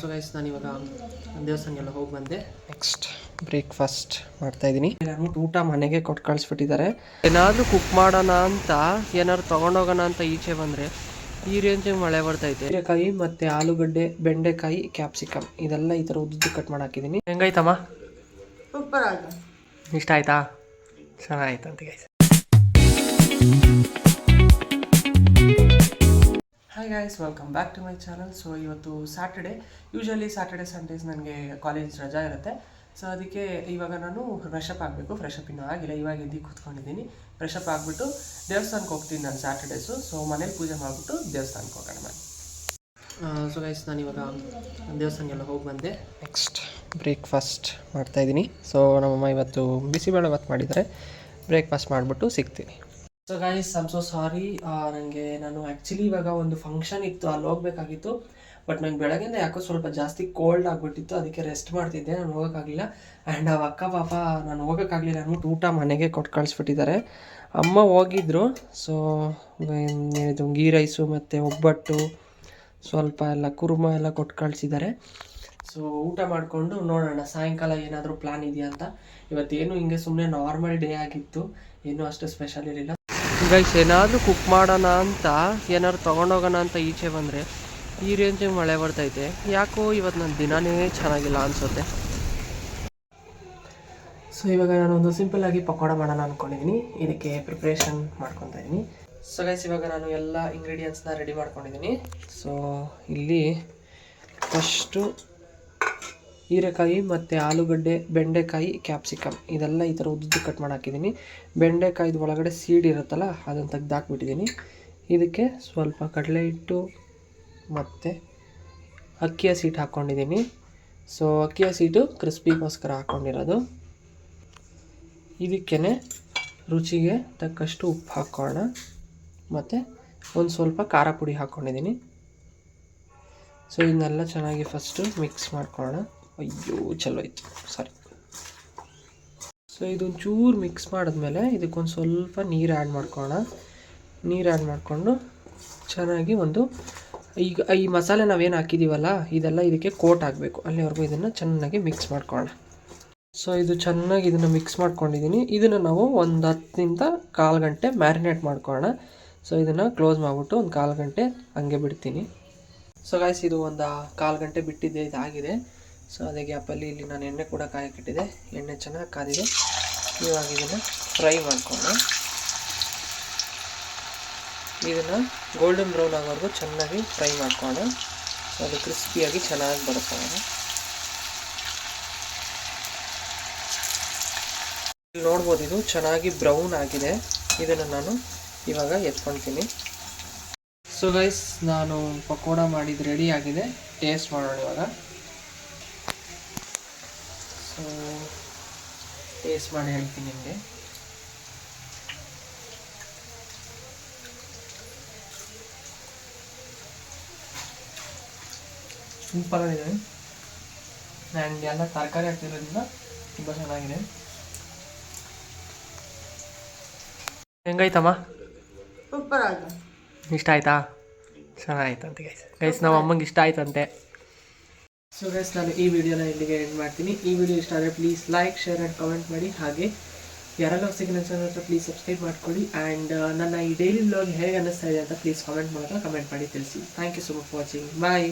So guys ನಾನಿವಾಗ ದೇವಸ್ಥಾನಕ್ಕೆಲ್ಲ ಹೋಗಿ ಬಂದೆ. ನೆಕ್ಸ್ಟ್ ಬ್ರೇಕ್ಫಾಸ್ಟ್ ಮಾಡ್ತಾಯಿದ್ದೀನಿ. ಅಂದ್ಬಿಟ್ಟು ಊಟ ಮನೆಗೆ ಕೊಟ್ಟು ಕಳಿಸ್ಬಿಟ್ಟಿದ್ದಾರೆ. ಏನಾದರೂ ಕುಕ್ ಮಾಡೋಣ ಅಂತ ಏನಾದ್ರು ತೊಗೊಂಡೋಗೋಣ ಅಂತ ಈಚೆ ಬಂದರೆ ಈ ರೇಂಜಿಗೆ ಮಳೆ ಬರ್ತೈತೆ. ಹೀರೆಕಾಯಿ ಮತ್ತು ಆಲೂಗಡ್ಡೆ, ಬೆಂಡೆಕಾಯಿ, ಕ್ಯಾಪ್ಸಿಕಮ್ ಇದೆಲ್ಲ ಈ ಥರ ಉದ್ದು ಕಟ್ ಮಾಡಿ ಹಾಕಿದ್ದೀನಿ. ಹೆಂಗಾಯ್ತಮ್ಮ? ಸೂಪರ್ ಆಯ್ತು. ಇಷ್ಟ ಆಯ್ತಾ? ಚೆನ್ನಾಗಾಯ್ತಂತೆ guys. Hi guys, welcome back to my channel. So ಇವತ್ತು ಸ್ಯಾಟರ್ಡೆ. ಯೂಶಲಿ ಸ್ಯಾಟರ್ಡೆ ಸಂಡೇಸ್ ನನಗೆ ಕಾಲೇಜ್ ರಜಾ ಇರುತ್ತೆ. ಸೊ ಅದಕ್ಕೆ ಇವಾಗ ನಾನು ಫ್ರೆಶಪ್ ಆಗಬೇಕು. ಫ್ರೆಶಪ್ ಇನ್ನೂ ಆಗಿಲ್ಲ, ಇವಾಗ ಎದ್ದು ಕೂತ್ಕೊಂಡಿದ್ದೀನಿ. ಫ್ರೆಶಪ್ ಆಗಿಬಿಟ್ಟು ದೇವಸ್ಥಾನಕ್ಕೆ ಹೋಗ್ತೀನಿ ನಾನು ಸ್ಯಾಟರ್ಡೇಸು. ಸೊ ಮನೇಲಿ ಪೂಜೆ ಮಾಡಿಬಿಟ್ಟು ದೇವಸ್ಥಾನಕ್ಕೆ ಹೋಗೋಣ ನಾನು. ಸೊ ಗೈಸ್ ನಾನಿವಾಗ ದೇವಸ್ಥಾನಕ್ಕೆಲ್ಲ ಹೋಗಿ ಬಂದೆ. ನೆಕ್ಸ್ಟ್ ಬ್ರೇಕ್ಫಾಸ್ಟ್ ಮಾಡ್ತಾಯಿದ್ದೀನಿ. ಸೊ ನಮ್ಮಮ್ಮ ಇವತ್ತು ಬಿಸಿಬೇಳೆ ಭಾತ್ ಮಾಡಿದ್ದಾರೆ. ಬ್ರೇಕ್ಫಾಸ್ಟ್ ಮಾಡಿಬಿಟ್ಟು ಸಿಗ್ತೀನಿ. So guys, I'm so sorry. ನಾನು ಆ್ಯಕ್ಚುಲಿ ಇವಾಗ ಒಂದು ಫಂಕ್ಷನ್ ಇತ್ತು, ಅಲ್ಲಿ ಹೋಗ್ಬೇಕಾಗಿತ್ತು. ಬಟ್ ನಂಗೆ ಬೆಳಗ್ಗೆಯಿಂದ ಯಾಕೋ ಸ್ವಲ್ಪ ಜಾಸ್ತಿ ಕೋಲ್ಡ್ ಆಗಿಬಿಟ್ಟಿತ್ತು, ಅದಕ್ಕೆ ರೆಸ್ಟ್ ಮಾಡ್ತಿದ್ದೆ. ನಾನು ಹೋಗೋಕ್ಕಾಗಲಿಲ್ಲ. ಆ್ಯಂಡ್ ಆ ಅಕ್ಕ ಪಾಪ ನಾನು ಹೋಗೋಕ್ಕಾಗಲಿಲ್ಲ ಅಂದ್ಬಿಟ್ಟು ಊಟ ಮನೆಗೆ ಕೊಟ್ಟು ಕಳಿಸ್ಬಿಟ್ಟಿದ್ದಾರೆ. ಅಮ್ಮ ಹೋಗಿದ್ರು. ಸೊ ಇದು ಗೀ ರೈಸು ಮತ್ತು ಒಬ್ಬಟ್ಟು ಸ್ವಲ್ಪ ಎಲ್ಲ ಕುರ್ಮ ಎಲ್ಲ ಕೊಟ್ಟು ಕಳಿಸಿದ್ದಾರೆ. ಸೊ ಊಟ ಮಾಡಿಕೊಂಡು ನೋಡೋಣ ಸಾಯಂಕಾಲ ಏನಾದರೂ ಪ್ಲ್ಯಾನ್ ಇದೆಯಾ ಅಂತ. ಇವತ್ತೇನು ಹಿಂಗೆ ಸುಮ್ಮನೆ ನಾರ್ಮಲ್ ಡೇ ಆಗಿತ್ತು, ಏನೂ ಅಷ್ಟು ಸ್ಪೆಷಲ್ ಇರಲಿಲ್ಲ. ಗೈಸ್ ಏನಾದರೂ ಕುಕ್ ಮಾಡೋಣ ಅಂತ ಏನಾದ್ರು ತೊಗೊಂಡೋಗೋಣ ಅಂತ ಈಚೆ ಬಂದರೆ ಈ ರೇಂಜಿಗೆ ಮಳೆ ಬರ್ತೈತೆ. ಯಾಕೋ ಇವತ್ತು ನನ್ನ ದಿನವೇ ಚೆನ್ನಾಗಿಲ್ಲ ಅನಿಸುತ್ತೆ. ಸೊ ಇವಾಗ ನಾನೊಂದು ಸಿಂಪಲ್ಲಾಗಿ ಪಕೋಡ ಮಾಡೋಣ ಅಂದ್ಕೊಂಡಿದ್ದೀನಿ. ಇದಕ್ಕೆ ಪ್ರಿಪ್ರೇಷನ್ ಮಾಡ್ಕೊತಾ ಇದ್ದೀನಿ. ಸೊ ಗೈಸ್ ಇವಾಗ ನಾನು ಎಲ್ಲ ಇಂಗ್ರೀಡಿಯೆಂಟ್ಸ್ನ ರೆಡಿ ಮಾಡ್ಕೊಂಡಿದ್ದೀನಿ. ಸೊ ಇಲ್ಲಿ ಫಸ್ಟು ಹೀರೆಕಾಯಿ ಮತ್ತು ಆಲೂಗಡ್ಡೆ, ಬೆಂಡೆಕಾಯಿ, ಕ್ಯಾಪ್ಸಿಕಮ್ ಇದೆಲ್ಲ ಈ ಥರ ಉದ್ದು ಕಟ್ ಮಾಡಿ ಹಾಕಿದ್ದೀನಿ. ಬೆಂಡೆಕಾಯ್ದು ಒಳಗಡೆ ಸೀಡ್ ಇರುತ್ತಲ್ಲ ಅದನ್ನು ತೆಗ್ದಾಕ್ಬಿಟ್ಟಿದ್ದೀನಿ. ಇದಕ್ಕೆ ಸ್ವಲ್ಪ ಕಡಲೆ ಹಿಟ್ಟು ಮತ್ತು ಅಕ್ಕಿ ಹಸಿಟ್ಟು ಹಾಕ್ಕೊಂಡಿದ್ದೀನಿ. ಸೊ ಅಕ್ಕಿ ಹಸಿಟ್ಟು ಕ್ರಿಸ್ಪಿಗೋಸ್ಕರ ಹಾಕ್ಕೊಂಡಿರೋದು. ಇದಕ್ಕೇ ರುಚಿಗೆ ತಕ್ಕಷ್ಟು ಉಪ್ಪು ಹಾಕ್ಕೊಳ್ಳೋಣ ಮತ್ತು ಒಂದು ಸ್ವಲ್ಪ ಖಾರ ಪುಡಿ ಹಾಕ್ಕೊಂಡಿದ್ದೀನಿ. ಸೊ ಇದನ್ನೆಲ್ಲ ಚೆನ್ನಾಗಿ ಫಸ್ಟು ಮಿಕ್ಸ್ ಮಾಡ್ಕೊಳ್ಳೋಣ. ಅಯ್ಯೋ ಚಲೋ ಇತ್ತು, ಸಾರಿ. ಸೊ ಇದೊಂದು ಚೂರು ಮಿಕ್ಸ್ ಮಾಡಿದ್ಮೇಲೆ ಇದಕ್ಕೊಂದು ಸ್ವಲ್ಪ ನೀರು ಆ್ಯಡ್ ಮಾಡ್ಕೊಳ್ಳೋಣ. ನೀರು ಆ್ಯಡ್ ಮಾಡಿಕೊಂಡು ಚೆನ್ನಾಗಿ ಈಗ ಈ ಮಸಾಲೆ ನಾವೇನು ಹಾಕಿದ್ದೀವಲ್ಲ ಇದೆಲ್ಲ ಇದಕ್ಕೆ ಕೋಟ್ ಆಗಬೇಕು, ಅಲ್ಲಿವರೆಗೂ ಇದನ್ನು ಚೆನ್ನಾಗಿ ಮಿಕ್ಸ್ ಮಾಡ್ಕೊಳ್ಳೋಣ. ಸೊ ಇದು ಚೆನ್ನಾಗಿ ಇದನ್ನು ಮಿಕ್ಸ್ ಮಾಡ್ಕೊಂಡಿದ್ದೀನಿ. ಇದನ್ನು ನಾವು ಒಂದು 10 to 1/4 ಗಂಟೆ ಮ್ಯಾರಿನೇಟ್ ಮಾಡ್ಕೊಳ್ಳೋಣ. ಸೊ ಇದನ್ನು ಕ್ಲೋಸ್ ಮಾಡಿಬಿಟ್ಟು ಒಂದು 1/4 ಗಂಟೆ ಹಂಗೆ ಬಿಡ್ತೀನಿ. ಸೊ ಗಾಯ್ಸ್ ಇದು ಒಂದು 1/4 ಗಂಟೆ ಬಿಟ್ಟಿದ್ದೆ, ಇದಾಗಿದೆ. ಸೊ ಅದೇ ಗ್ಯಾಪಲ್ಲಿ ಇಲ್ಲಿ ನಾನು ಎಣ್ಣೆ ಕೂಡ ಕಾಯಕ್ಕಿಟ್ಟಿದ್ದೆ. ಎಣ್ಣೆ ಚೆನ್ನಾಗಿ ಕಾದಿದೆ. ಇವಾಗ ಇದನ್ನು ಫ್ರೈ ಮಾಡ್ಕೊಂಡು ಇದನ್ನು ಗೋಲ್ಡನ್ ಬ್ರೌನ್ ಆಗೋವರೆಗೂ ಚೆನ್ನಾಗಿ ಫ್ರೈ ಮಾಡ್ಕೊಳ್ಳೋಣ. ಸೊ ಅದು ಕ್ರಿಸ್ಪಿಯಾಗಿ ಚೆನ್ನಾಗಿ ಬರುತ್ತೆ. ಇಲ್ಲಿ ನೋಡ್ಬೋದು ಇದು ಚೆನ್ನಾಗಿ ಬ್ರೌನ್ ಆಗಿದೆ. ಇದನ್ನು ನಾನು ಇವಾಗ ಎತ್ಕೊಳ್ತೀನಿ. ಸೊ ಗೈಸ್ ನಾನು ಪಕೋಡ ಮಾಡಿದ್ದು ರೆಡಿ ಆಗಿದೆ. ಟೇಸ್ಟ್ ಮಾಡೋಣ ಇವಾಗ. ಸೊ ಟೇಸ್ಟ್ ಮಾಡಿ ಹೇಳ್ತೀನಿ ನಿಮಗೆ. ಸೂಪರಾಗಿದೆ. ಆ್ಯಂಡ್ ಎಲ್ಲ ತರಕಾರಿ ಹಾಕ್ತಿರೋದ್ರಿಂದ ತುಂಬ ಚೆನ್ನಾಗಿದೆ. ಹೆಂಗಾಯ್ತಮ್ಮ? ಸೂಪರ್ ಆಯ್ತು. ಇಷ್ಟ ಆಯ್ತಾ? ಚೆನ್ನಾಗಾಯ್ತಂತೆ ಗೈಸ್ ನಮ್ಮ ಅಮ್ಮಂಗೆ ಇಷ್ಟ ಆಯ್ತಂತೆ. ಸೊ ಗೈಸ್ ನಾನು ಈ ವಿಡಿಯೋನ ಇಲ್ಲಿಗೆ ಎಂಡ್ ಮಾಡ್ತೀನಿ. ಈ ವಿಡಿಯೋ ಇಷ್ಟ ಆದರೆ please like, share and comment ಮಾಡಿ. ಹಾಗೆ ಯಾರೆಲ್ಲ ಹೊಸಗೆ ನನ್ನ ಚಾನಲ್ ಹತ್ರ ಪ್ಲೀಸ್ ಸಬ್ಸ್ಕ್ರೈಬ್ ಮಾಡ್ಕೊಳ್ಳಿ. ಆ್ಯಂಡ್ ನನ್ನ ಈ ಡೈಲಿ ವ್ಲಾಗ್ ಹೇಗೆ ಅನ್ನಿಸ್ತಾ ಇದೆ ಅಂತ ಪ್ಲೀಸ್ ಕಮೆಂಟ್ ಮಾಡಿ ತಿಳಿಸಿ. Thank you so much for watching. Bye.